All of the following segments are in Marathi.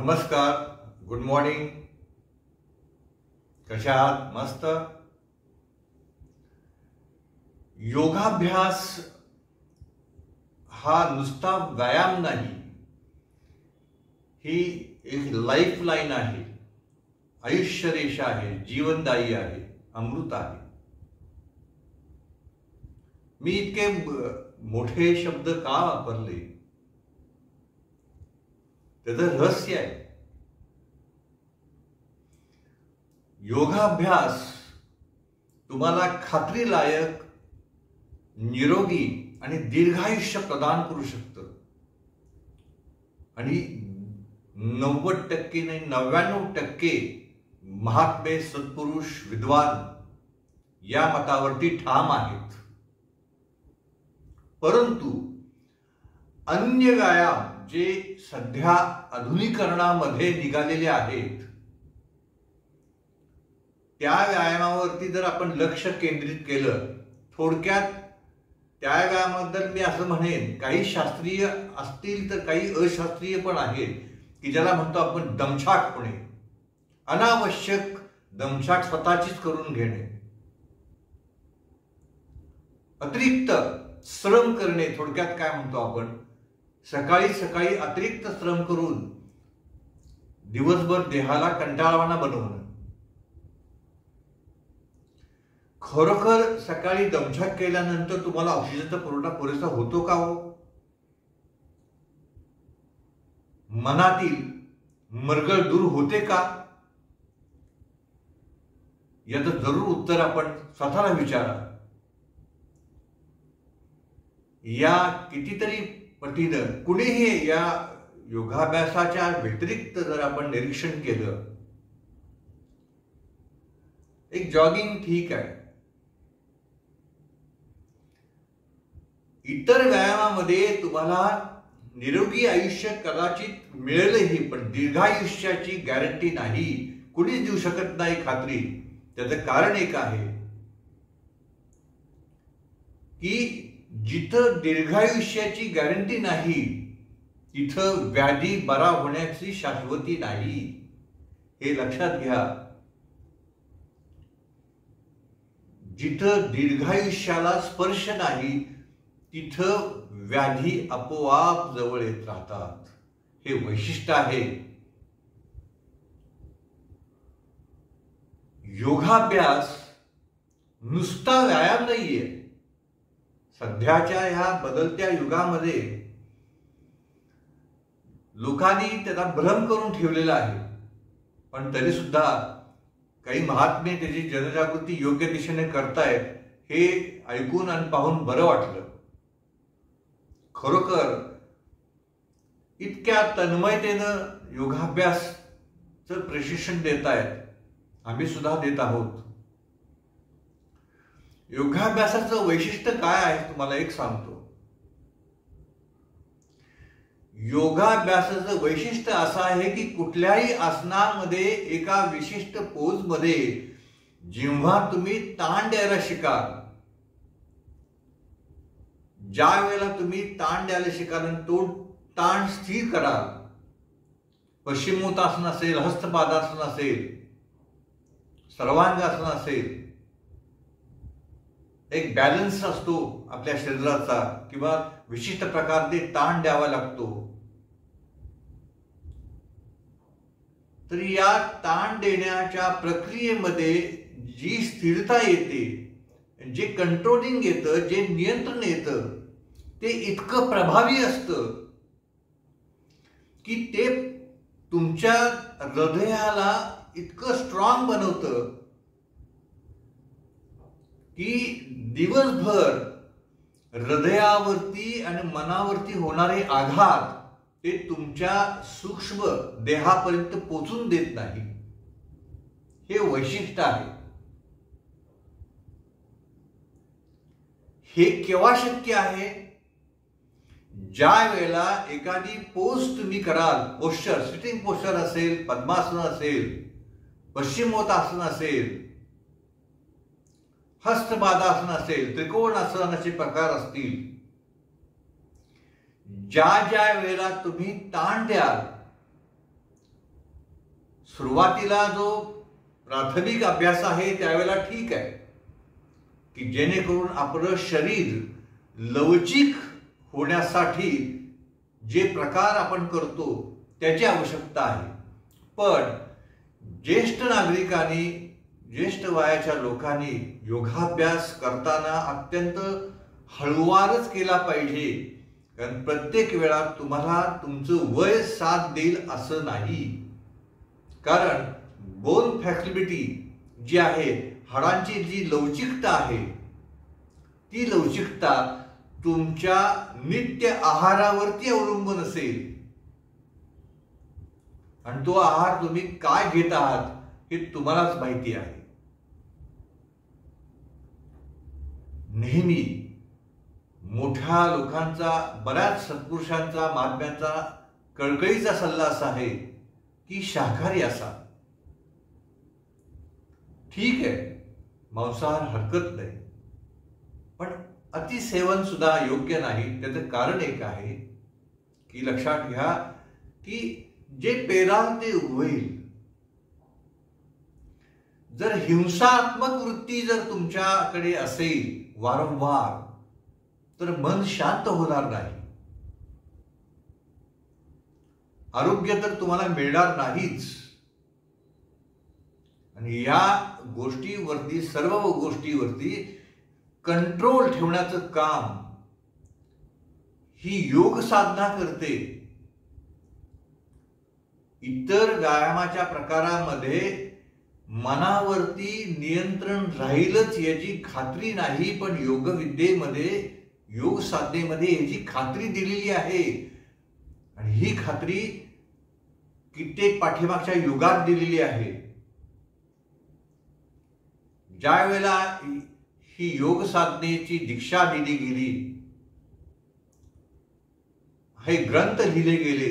नमस्कार, गुड मॉर्निंग. कशा आहात? मस्त. योगाभ्यास हा नुसता व्यायाम नाही, ही एक लाईफ लाईन आहे, आयुष्य रेषा आहे, जीवनदायी आहे, अमृत आहे. मी इतके मोठे शब्द का वापरले? त्याचं रहस्य आहे. योगाभ्यास तुम्हाला खात्रीलायक, निरोगी आणि दीर्घायुष्य प्रदान करू शकतं. आणि 90% नाही 99% महात्मे, सत्पुरुष, विद्वान या मतावरती ठाम आहेत. परंतु अन्य व्यायाम जे सध्या आधुनिकरणामध्ये निघालेले आहेत, त्या व्यायामावरती जर आपण लक्ष केंद्रित केलं, थोडक्यात त्या व्यायामाबद्दल मी असं म्हणेन, काही शास्त्रीय असतील तर काही अशास्त्रीय पण आहेत की ज्याला म्हणतो आपण दमछाक होणे, अनावश्यक दमछाक स्वतःचीच करून घेणे, अतिरिक्त श्रम करणे. थोडक्यात काय म्हणतो आपण, सकाळी सकाळी अतिरिक्त श्रम करून दिवसभर देहाला कंटाळवाणा बनवणं. खरोखर सकाळी दमछाक केल्यानंतर तुम्हाला ऑक्सिजनचा पुरवठा पुरेसा होतो का हो? मनातील मरगळ दूर होते का? याचं जरूर उत्तर आपण स्वतःला विचारा. या कितीतरी पटीनं कुणीही या योगाभ्यासाच्या व्यतिरिक्त जर आपण निरीक्षण केलं, एक जॉगिंग ठीक आहे, इतर व्यायामामध्ये तुम्हाला निरोगी आयुष्य कदाचित मिळेलही, पण दीर्घायुष्याची गॅरंटी नाही, कुणीच देऊ शकत नाही खात्री. त्याचं कारण एक आहे की जिथं दीर्घायुष्याची गॅरंटी नाही, तिथं व्याधी बरा होण्याची शाश्वती नाही, हे लक्षात घ्या. जिथं दीर्घायुष्याला स्पर्श नाही, तिथं व्याधी आपोआप जवळ येत राहतात. हे वैशिष्ट्य आहे. योगाभ्यास नुसता व्यायाम नाहीये. सध्याच्या ह्या बदलत्या युगामध्ये लोकांनी त्याचा भ्रम करून ठेवलेला आहे, पण तरी सुद्धा काही महात्मे त्याची जनजागृती योग्य दिशेने करतायत, हे ऐकून आणि पाहून बरं वाटलं. खरोखर इतक्या तन्मयतेनं योगाभ्यासचं प्रशिक्षण देत आहेत, आम्ही सुद्धा देत आहोत. योगाभ्यासाचं वैशिष्ट्य काय आहे तुम्हाला एक सांगतो. योगाभ्यासाचं वैशिष्ट्य असं आहे की कुठल्याही आसनामध्ये एका विशिष्ट पोजमध्ये जेव्हा तुम्ही ताण द्यायला शिकाल, ज्या वेळेला तुम्ही ताण द्यायला शिकाल आणि तो ताण स्थिर कराल, पश्चिमोत्तासन असेल, हस्तपादासन असेल, सर्वांगासन असेल, एक बॅलन्स असतो आपल्या शरीराचा किंवा विशिष्ट प्रकारचे ताण द्यावा लागतो. तर या ताण देण्याच्या प्रक्रियेमध्ये जी स्थिरता येते, जे कंट्रोलिंग येतं, जे नियंत्रण येतं, ते इतकं प्रभावी असतं की ते तुमच्या हृदयाला इतकं स्ट्रॉंग बनवतं की दिवसभर हृदयावरती आणि मनावरती होणारे आघात ते तुमच्या सूक्ष्म देहापर्यंत पोचून देत नाही. हे वैशिष्ट्य आहे. हे केव्हा शक्य आहे? ज्या वेळेला एखादी पोज तुम्ही कराल, पोश्चर, सिटिंग पोश्चर असेल, पद्मासन असेल, पश्चिमोत्तासन असेल, हस्तपादासन असेल, त्रिकोणासनाचे प्रकार असतील, ज्या ज्या वेळेला तुम्ही ताण द्याल सुरुवातीला जो प्राथमिक अभ्यास आहे त्यावेळेला ठीक आहे की जेणेकरून आपलं शरीर लवचिक होण्यासाठी जे प्रकार आपण करतो त्याची आवश्यकता आहे. पण ज्येष्ठ नागरिकांनी, ज्येष्ठ वयाच्या लोकांनी योगाभ्यास करताना अत्यंत हळूवारच केला पाहिजे. कारण प्रत्येक वेळा तुम्हाला तुमचं वय साथ देईल असं नाही. कारण बोन फ्लेक्सिबिलिटी जी आहे, हाडांची जी लवचिकता आहे, ती लवचिकता तुमच्या नित्य आहारावरती अवलंबून असेल. आणि तो आहार तुम्ही काय घेत आहात हे तुम्हालाच माहिती आहे. नेहमी मोठ्या लोकांचा, बऱ्याच सत्पुरुषांचा, महात्म्यांचा कळकळीचा सल्ला असा आहे की शाकाहारी असा. ठीक आहे, मांसाहार हरकत नाही, पण अतिसेवन सुद्धा योग्य नाही. त्याचं कारण एक आहे की लक्षात घ्या की जे पेराल ते उगवेल. जर हिंसात्मक वृत्ती जर तुमच्याकडे असेल वारंवार, तर मन शांत होणार नाही, आरोग्य तर तुम्हाला मिळणार नाहीच. आणि या गोष्टीवरती, सर्व गोष्टीवरती कंट्रोल ठेवण्याचं काम ही योग साधना करते. इतर व्यायामाच्या प्रकारामध्ये मनावरती नियंत्रण राहीलच याची खात्री नाही, पण योगविद्येमध्ये, योग साधनेमध्ये याची खात्री दिलेली आहे. आणि ही खात्री कित्येक पाठीमागच्या युगात दिलेली आहे. ज्या वेळेला ही योग साधनेची दीक्षा दिली गेली, हे ग्रंथ लिहिले गेले,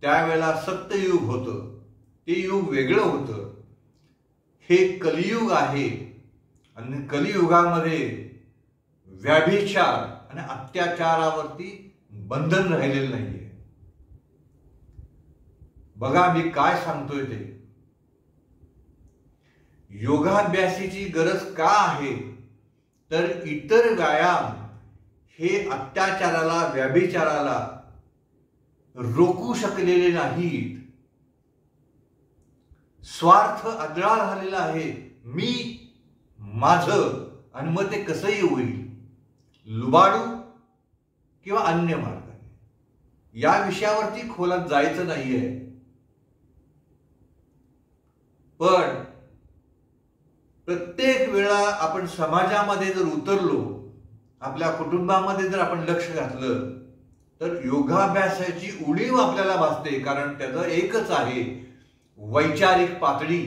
त्यावेळेला सत्ययुग होतं. ते युग वेगळं होतं. हे कलियुग आहे. आणि कलियुगामध्ये व्यभिचार आणि अत्याचारावरती बंधन राहिलेलं नाहीये. बघा मी काय सांगतोय ते. योगाभ्यासाची गरज का आहे, तर इतर व्यायाम हे अत्याचाराला, व्यभिचाराला रोखू शकलेले नाहीत. स्वार्थ आदळा झालेला आहे. मी, माझं, आणि मग ते कसंही होईल, लुबाडू किंवा अन्य मार्गाने. या विषयावरती खोलात जायचं नाहीये. पण प्रत्येक वेळा आपण समाजामध्ये जर उतरलो, आपल्या कुटुंबामध्ये जर आपण लक्ष घातलं, तर योगाभ्यासाची उणीव आपल्याला भासते. कारण त्याचं एकच आहे, वैचारिक पातळी.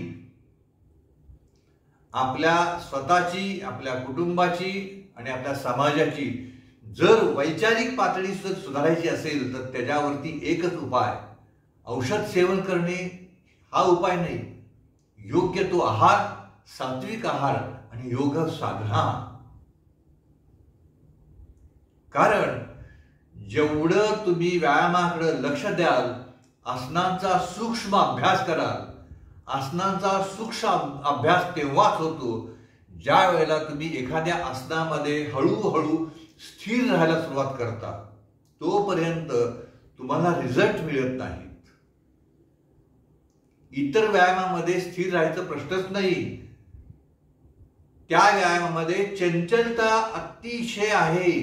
आपल्या स्वतःची, आपल्या कुटुंबाची आणि आपल्या समाजाची जर वैचारिक पातळी सुधारायची असेल, तर त्याच्यावरती एकच उपाय, औषध सेवन करणे हा उपाय नाही. योग्य तो आहार, सात्विक आहार आणि योग साधना. कारण जेवढं तुम्ही व्यायामाकडे लक्ष द्याल, आसनांचा सूक्ष्म अभ्यास कराल, आसनांचा सूक्ष्म अभ्यास तेव्हाच होतो ज्या वेळेला तुम्ही एखाद्या आसनामध्ये हळूहळू स्थिर राहायला सुरुवात करता. तोपर्यंत तुम्हाला रिझल्ट मिळत नाहीत. इतर व्यायामामध्ये स्थिर राहायचा प्रश्नच नाही. त्या व्यायामामध्ये चंचलता अतिशय आहे,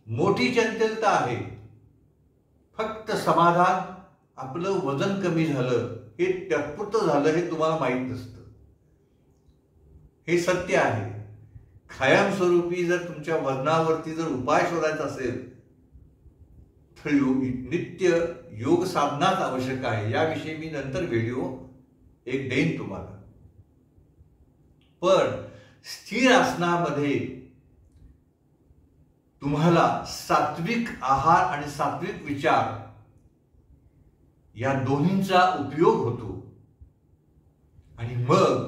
मोठी चंचलता आहे. फक्त समाधान, आपलं वजन कमी झालं, हे तात्पुरतं झालं हे तुम्हाला माहीत नसतं. हे सत्य आहे. कायमस्वरूपी जर तुमच्या वजनावरती जर उपाय शोधायचा असेल, तर नित्य योग साधनाच आवश्यक आहे. याविषयी मी नंतर व्हिडिओ एक देईन तुम्हाला. पण स्थिर आसनामध्ये तुम्हाला सात्विक आहार आणि सात्विक विचार या दोन्हींचा उपयोग होतो. आणि मग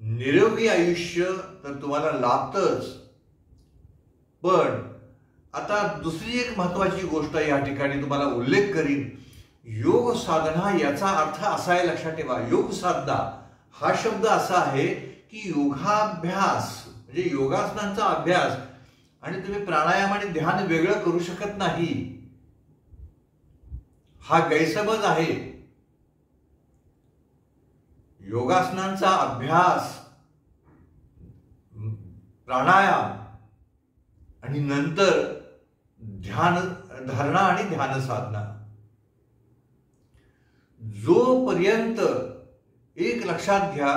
निरोगी आयुष्य तर तुम्हाला लाभतच. पण आता दुसरी एक महत्वाची गोष्ट या ठिकाणी तुम्हाला उल्लेख करीन योग साधना याचा अर्थ असा आहे, लक्षात ठेवा. योग साधना हा शब्द असा आहे की योगाभ्यास म्हणजे योगासनांचा अभ्यास, आणि तुम्ही प्राणायाम आणि ध्यान वेगळं करू शकत नाही, हा गैरसमज आहे. योगासनांचा अभ्यास, प्राणायाम आणि नंतर ध्यान धारणा आणि ध्यान साधना. जोपर्यंत एक लक्षात घ्या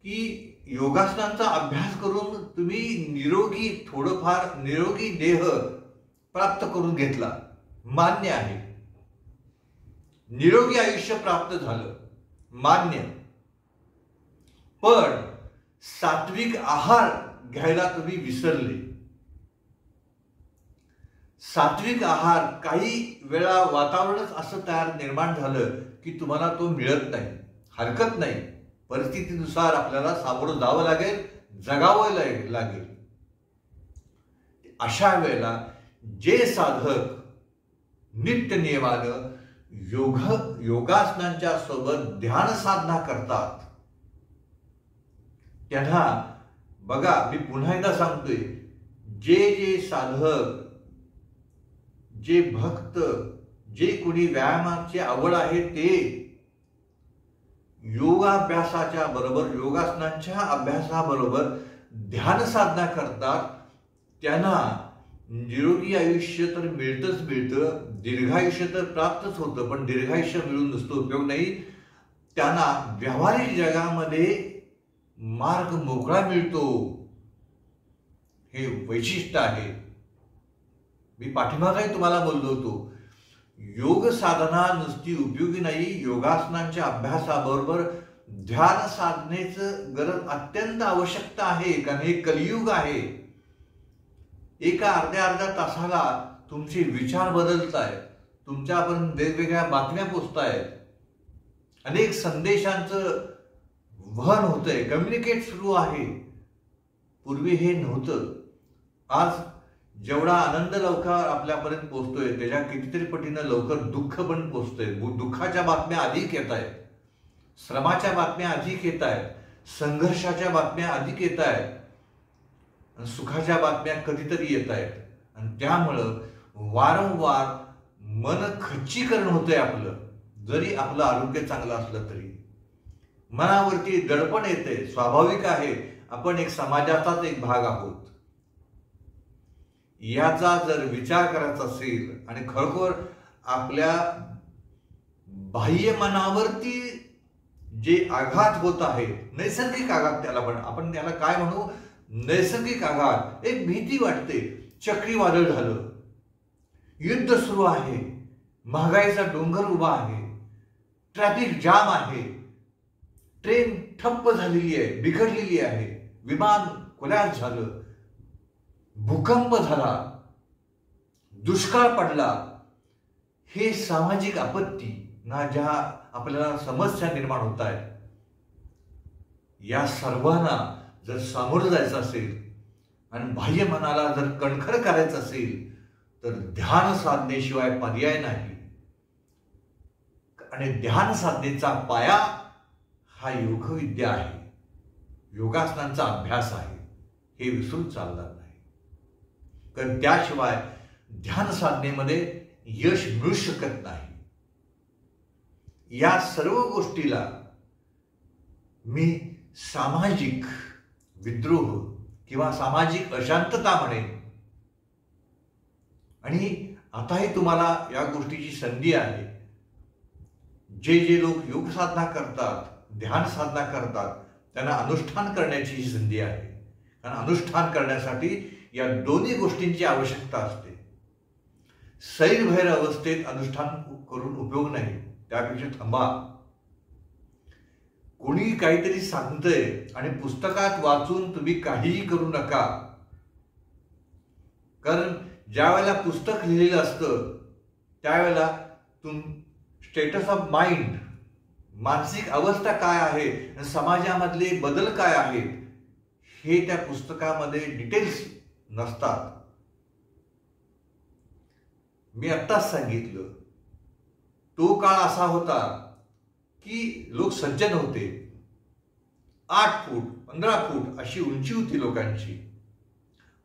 की योगासनांचा अभ्यास करून तुम्ही निरोगी, थोडंफार निरोगी देह प्राप्त करून घेतला, मान्य आहे. निरोगी आयुष्य प्राप्त झालं, मान्य. पण सात्विक आहार घ्यायला तुम्ही विसरले. सात्विक आहार काही वेळा वातावरणच असं निर्माण झालं की तुम्हाला तो मिळत नाही. हरकत नाही, परिस्थितीनुसार आपल्याला सामोरं जावं लागेल, जगावं लागेल. अशा वेळेला जे साधक नित्य नियमानं योगासनांच्या सोबत ध्यान साधना करतात त्यांना बघा, मी पुन्हा एकदा सांगतोय, जे साधक, जे भक्त, जे कोणी व्यायामाची आवड आहे ते योगाभ्यासाच्या बरोबर, योगासनांच्या अभ्यासाबरोबर ध्यान साधना करतात, त्यांना निरोगी आयुष्य तर मिळतं, दीर्घायुष्य तर प्राप्तच होतं. पण दीर्घायुष्य मिळून नुसतं उपयोग नाही, त्यांना व्यावहारिक जगामध्ये मार्ग मोकळा मिळतो. हे वैशिष्ट्य आहे. मी पाठीमागही तुम्हाला बोललो होतो, योग साधना नुसती उपयोगी नाही. योगासनांच्या अभ्यासाबरोबर ध्यान साधनेचं गरज अत्यंत आवश्यकता आहे, कारण हे कलियुग आहे. एका अर्ध्या तासाला तुमचे विचार बदलतायत, तुमच्यापर्यंत वेगवेगळ्या बातम्या पोचतायत, अनेक संदेशांचं वहन होतंय, कम्युनिकेट सुरू आहे. पूर्वी हे नव्हतं. आज जेवढा आनंद लवकर आपल्यापर्यंत पोचतोय त्याच्या कितीतरी पटीनं लवकर दुःख पण पोचतंय. दुःखाच्या बातम्या अधिक येत आहेत, श्रमाच्या बातम्या अधिक येत आहेत, संघर्षाच्या बातम्या अधिक येत आहेत, सुखाच्या बातम्या कधीतरी येत आहेत. आणि त्यामुळं वारंवार मन खच्चीकरण होतंय आपलं. जरी आपलं आरोग्य चांगलं असलं तरी मनावरती दडपण येते. स्वाभाविक आहे, आपण एक समाजाचाच एक भाग आहोत. याचा जर विचार करायचा असेल आणि खरोखर आपल्या बाह्य मनावरती जे आघात होत आहे, नैसर्गिक आघात त्याला, पण आपण त्याला काय म्हणू, नैसर्गिक आघात, एक भीती वाटते. चक्रीवादळ झालं, युद्ध सुरू आहे, महागाईचा डोंगर उभा आहे, ट्रॅफिक जाम आहे, ट्रेन ठप्प झालेली आहे, बिघडलेली आहे, विमान कोलॅप्स झालं, भूकंप झाला, दुष्काळ पडला. हे सामाजिक आपत्ती ना ज्या आपल्याला समस्या निर्माण होत आहेत, या सर्वांना जर सामोरं जायचं असेल आणि बाह्य मनाला जर कणखर करायचं असेल तर ध्यान साधनेशिवाय पर्याय नाही. आणि ध्यान साधनेचा पाया हा योगविद्या आहे, योगासनांचा अभ्यास आहे. हे विसरून चालणार नाही, कारण त्याशिवाय ध्यान साधनेमध्ये यश मिळू शकत नाही. या सर्व गोष्टीला मी सामाजिक विद्रोह किंवा सामाजिक अशांतता म्हणेन. आणि आताही तुम्हाला या गोष्टीची संधी आहे. जे लोक योग साधना करतात, ध्यान साधना करतात, त्यांना अनुष्ठान करण्याची ही संधी आहे. कारण अनुष्ठान करण्यासाठी या दोन्ही गोष्टींची आवश्यकता असते. सैरभैर अवस्थेत अनुष्ठान करून उपयोग नाही, त्यापेक्षा थांबा. कोणी काहीतरी सांगतंय आणि पुस्तकात वाचून तुम्ही काहीही करू नका. कारण ज्या वेळेला पुस्तक लिहिलेलं असतं त्यावेळेला स्टेटस ऑफ माइंड, मानसिक अवस्था काय आहे, समाजामधले बदल काय आहेत, हे त्या पुस्तकामध्ये डिटेल्स नसतात. मी आत्ताच सांगितलं, तो काळ असा होता की लोक सज्जन होते. 8 फूट 15 फूट अशी उंची होती लोकांची.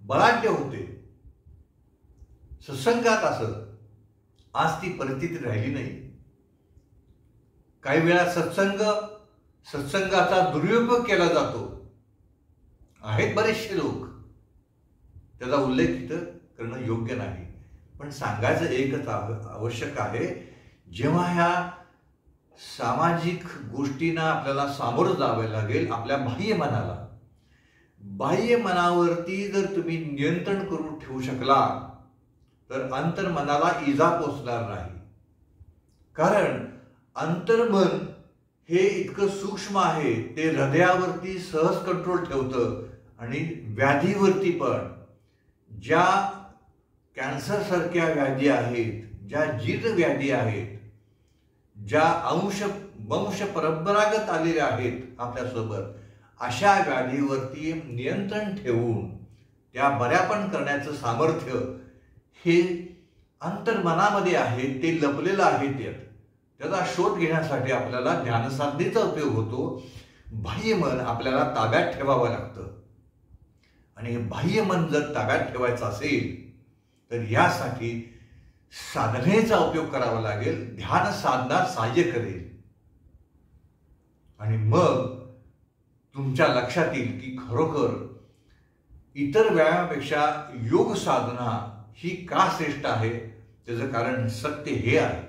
बलाढ्य होते, सत्संगात असत. आज ती परिस्थिती राहिली नाही. काही वेळा सत्संगाचा दुरुपयोग केला जातो. आहेत बरेचसे लोक, त्याचा उल्लेख इथं करणं योग्य नाही. पण सांगायचं एकच आवश्यक आहे, जेव्हा ह्या सामाजिक गोष्टींना आपल्याला सामोरं जावं लागेल, आपल्या बाह्य मनावरती जर तुम्ही नियंत्रण करून ठेवू शकला तर अंतर्मनाला इजा पोचणार नाही. कारण अंतर्मन हे इतकं सूक्ष्म आहे, ते हृदयावरती सहज कंट्रोल ठेवतं. आणि व्याधीवरती पण, ज्या कॅन्सरसारख्या व्याधी आहेत, ज्या जीर्ण व्याधी आहेत, ज्या वंश परंपरागत आलेल्या आहेत आपल्यासोबत, अशा व्याधीवरती नियंत्रण ठेवून त्या बऱ्यापण करण्याचं सामर्थ्य हे अंतर्मनामध्ये आहे. ते लपलेलं आहे. त्याचा शोध घेण्यासाठी आपल्याला ध्यानसाधनेचा उपयोग होतो. बाह्यमन आपल्याला ताब्यात ठेवावं लागतं. आणि हे बाह्यमन जर ताब्यात ठेवायचं असेल तर यासाठी साधनेचा उपयोग करावा लागेल. ध्यान साधना सहाय्य करेल. आणि मग तुमच्या लक्षात येईल की खरोखर इतर व्यायामापेक्षा योग साधना ही का श्रेष्ठ आहे. त्याचं कारण सत्य हे आहे,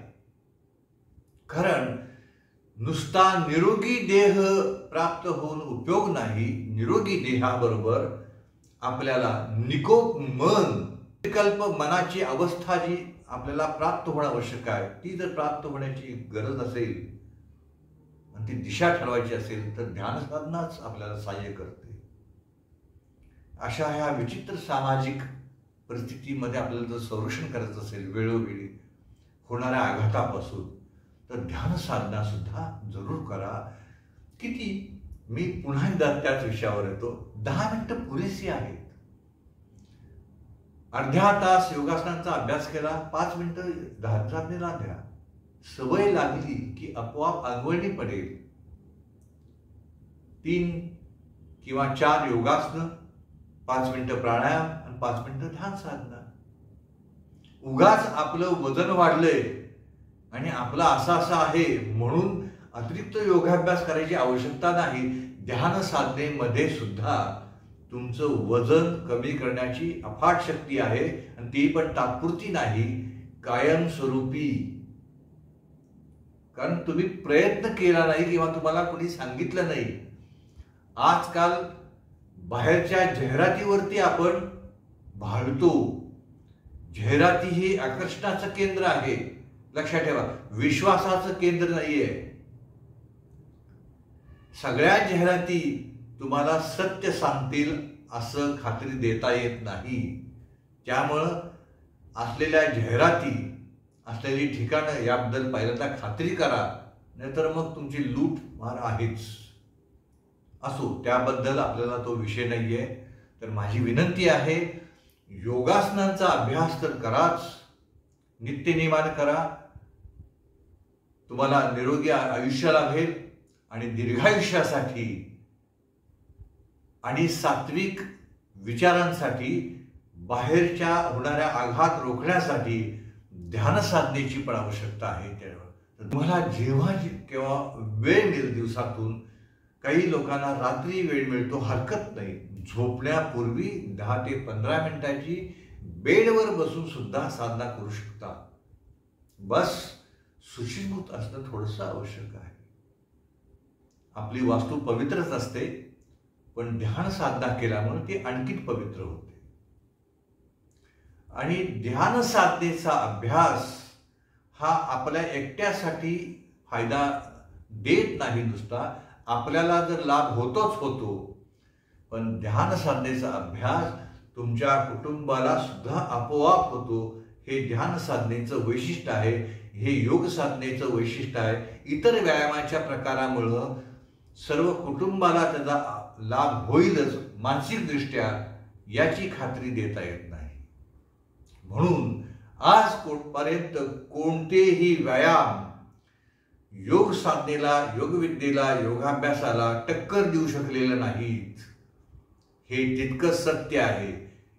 कारण नुसता निरोगी देह प्राप्त होऊन उपयोग नाही. निरोगी देहाबरोबर आपल्याला निकोप मन, विकल्प मनाची अवस्था जी आपल्याला प्राप्त होणं आवश्यक आहे, ती जर प्राप्त होण्याची गरज असेल आणि ती दिशा ठरवायची असेल तर ध्यानसाधनाच आपल्याला सहाय्य करते. अशा ह्या विचित्र सामाजिक परिस्थितीमध्ये आपल्याला जर संरक्षण करायचं असेल वेळोवेळी होणाऱ्या आघातापासून, तर ध्यानसाधना सुद्धा जरूर करा. किती, मी पुन्हा एकदा त्याच विषयावर येतो. 10 मिनिटं पुरेशी आहेत. अर्ध्या तास योगासनांचा अभ्यास केला, 5 मिनिटं ध्यानसाधनेला द्या. सवय लागली की आपोआप अंगवळणी पडेल. 3 किंवा 4 योगासनं, 5 मिनिटं प्राणायाम आणि 5 मिनिटं ध्यान साधना. उगाच आपलं वजन वाढलंय आणि आपला असा आहे म्हणून अतिरिक्त योगाभ्यास करायची आवश्यकता नाही. ध्यान साधनेमध्ये सुद्धा तुमचं वजन कमी करण्याची अफाट शक्ती आहे. आणि ती पण तात्पुरती नाही, कायमस्वरूपी. कारण तुम्ही प्रयत्न केला नाही किंवा तुम्हाला कोणी सांगितलं नाही. आजकाल बाहेरच्या जाहिरातीवरती आपण भाळतो. जाहिराती ही आकर्षणाचं केंद्र आहे. लक्षात ठेवा, विश्वासाचं केंद्र नाहीये. सगळ्या जाहिराती तुम्हाला सत्य सांगतील असं खात्री देता येत नाही. त्यामुळं असलेल्या जाहिराती, असलेली ठिकाणं याबद्दल पहिल्यांदा खात्री करा, नाहीतर मग तुमची लूट मार आहेच. असो, त्याबद्दल आपल्याला तो विषय नाहीये. तर माझी विनंती आहे, योगासनांचा अभ्यास तर कराच, नित्यनेमाने करा. तुम्हाला निरोगी आयुष्य लाभेल आणि दीर्घायुष्यासाठी आणि सात्विक विचारांसाठी, बाहेरच्या होणाऱ्या आघात रोखण्यासाठी ध्यान साधनेची पण आवश्यकता आहे. तर तुम्हाला जेव्हा केव्हा वेळ मिळेल दिवसातून, काही लोकांना रात्री वेळ मिळतो, हरकत नाही. झोपण्यापूर्वी 10 ते 15 मिनिटाची बेडवर बसून सुद्धा साधना करू शकता. बस सुशीभूत असणं थोडंसं आवश्यक आहे. आपली वास्तू पवित्रच असते, पण ध्यान साधना केल्यामुळे ती आणखीन पवित्र होते. आणि ध्यान साधनेचा अभ्यास हा आपल्या एकट्यासाठी फायदा देत नाही. नुसता आपल्याला जर लाभ होतोच होतो, पण ध्यान साधनेचा अभ्यास तुमच्या कुटुंबाला सुद्धा आपोआप होतो. हे ध्यान साधनेचं वैशिष्ट्य आहे. हे योग साधनेचं वैशिष्ट्य आहे. इतर व्यायामाच्या प्रकारामुळं सर्व कुटुंबाला त्याचा लाभ होईलच मानसिकदृष्ट्या, याची खात्री देता येत नाही. म्हणून आजपर्यंत कोणतेही व्यायाम योग साधनेला, योगविद्येला, योगाभ्यासाला टक्कर देऊ शकलेलं नाहीत. हे तितकंच सत्य आहे.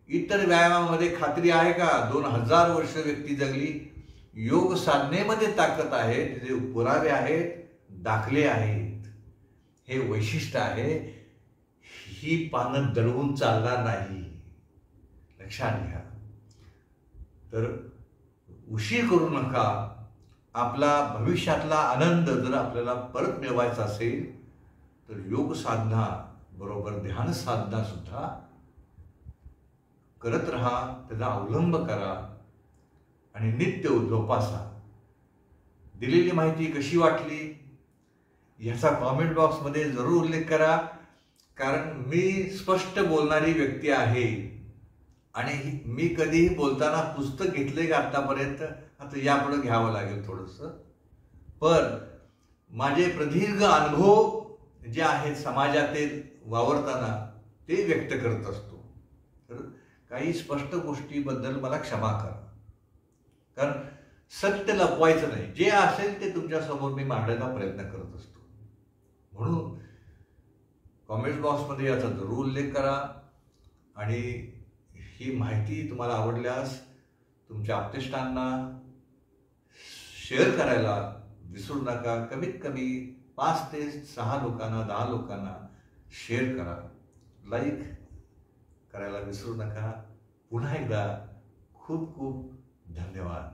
इतर व्यायामामध्ये खात्री आहे का? 2000 वर्ष व्यक्ती जगली. योग साधनेमध्ये ताकद आहे, तिथे पुरावे आहेत, दाखले आहेत. हे वैशिष्ट्य आहे. ही पानं दळवून चालणार नाही, लक्षात घ्या. तर उशीर करू नका. आपला भविष्यातला आनंद जर आपल्याला परत मिळवायचा असेल तर योग साधना बरोबर ध्यान साधना सुद्धा करत राहा, त्याचा अवलंब करा आणि नित्य जोपासा. दिलेली माहिती कशी वाटली ह्याचा कॉमेंट बॉक्समध्ये जरूर उल्लेख करा, कारण मी स्पष्ट बोलणारी व्यक्ती आहे आणि मी कधीही बोलताना पुस्तक घेतले का आतापर्यंत? आता यापुढे घ्यावं लागेल थोडंसं. पण माझे प्रदीर्घ अनुभव जे आहेत समाजातील वावरताना ते व्यक्त करत असतो. तर काही स्पष्ट गोष्टीबद्दल मला क्षमा करा, कारण सत्य लपवायचं नाही. जे असेल ते तुमच्यासमोर मी मांडण्याचा प्रयत्न करत असतो. म्हणून कॉमेंट बॉक्समध्ये याचा जरूर उल्लेख करा आणि ही माहिती तुम्हाला आवडल्यास तुमच्या आप्तेष्टांना शेअर करायला विसरू नका. कमीत कमी 5 ते 6 लोकांना, 10 लोकांना शेअर करा, लाईक करायला विसरू नका. पुन्हा एकदा खूप खूप धन्यवाद.